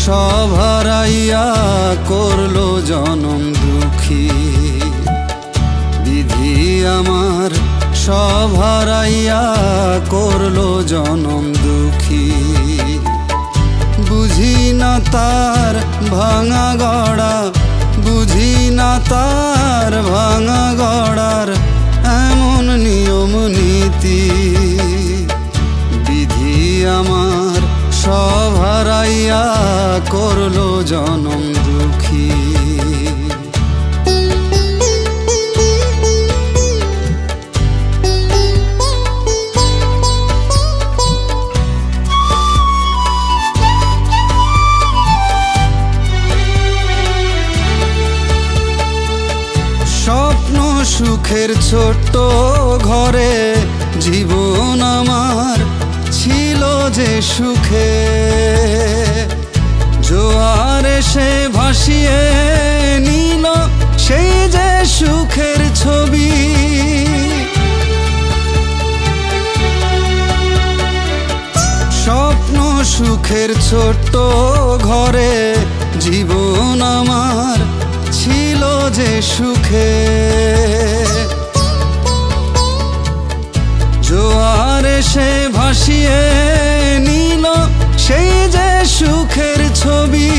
সব হারাইয়া করলো জনম দুঃখী। বিধি আমার সব হারাইয়া করলো জনম দুঃখী। বুঝি না তার ভাঙা গড়া, বুঝি না তার ভাঙা গড়ার এমন নিয়ম নীতি। বিধি আমার সব হারাইয়া করলো জনম দুঃখী। স্বপ্ন সুখের ছোট্ট ঘরে জীবন আমার ছিল যে সুখে, জোয়ার এসে ভাসিয়ে নিল সেই যে সুখের ছবি। স্বপ্ন সুখের ছোট্ট ঘরে জীবন আমার ছিল যে সুখে, জোয়ার এসে ভাসিয়ে নিল সেই যে সুখের ছবি।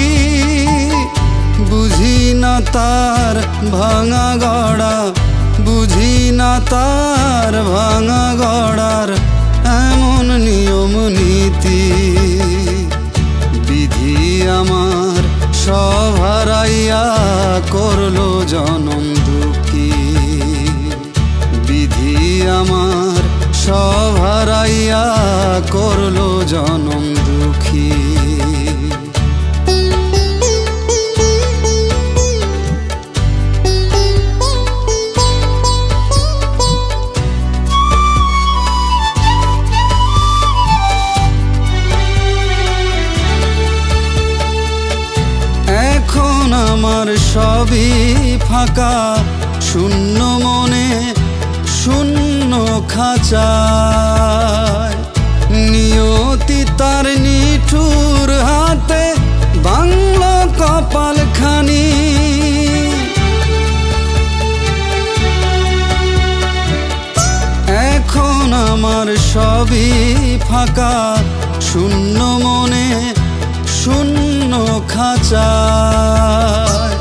বুঝি না তার ভাঙা গড়া, বুঝি না তার ভাঙা গড়ার এমন নিয়ম নীতি। বিধি আমার সব হারাইয়া করলো জনম দুঃখী। বিধি আমার সব হারাইয়া করলো জনম দুঃখী। এখন আমার সবই ফাঁকা, শূন্য মনে শূন্য খাঁচায়। নিয়তি তার নিঠুর হাতে বাংলা কপাল খানি। এখন আমার সবই ফাঁকা, শূন্য মনে শূন্য খাঁচায়।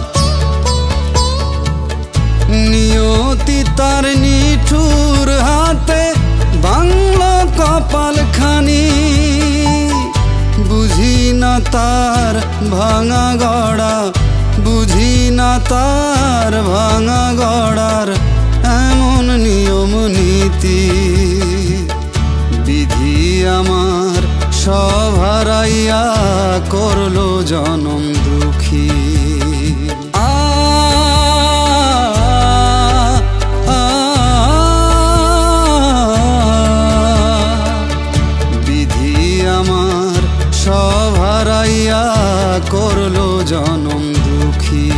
নিয়তি তার নিঠুর হাতে বাংলা কপাল খানি। বুঝি না তার ভাঙা গড়া, বুঝি না তার ভাঙা গড়ার এমন নিয়ম নীতি। বিধি আমার সব হারাইয়া করলো জনম দুঃখী। বিধি আমার সব হারাইয়া করলো জনম দুঃখী।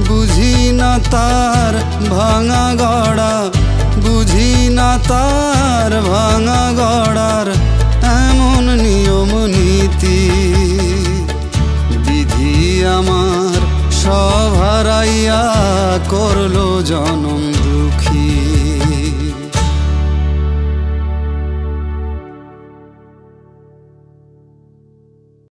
বুঝি না তার ভাঙা গড়া, বুঝি না তার ভাঙা গড়ার এমন নিয়ম নীতি। বিধি আমার সব হারাইয়া করলো জনম দুঃখী।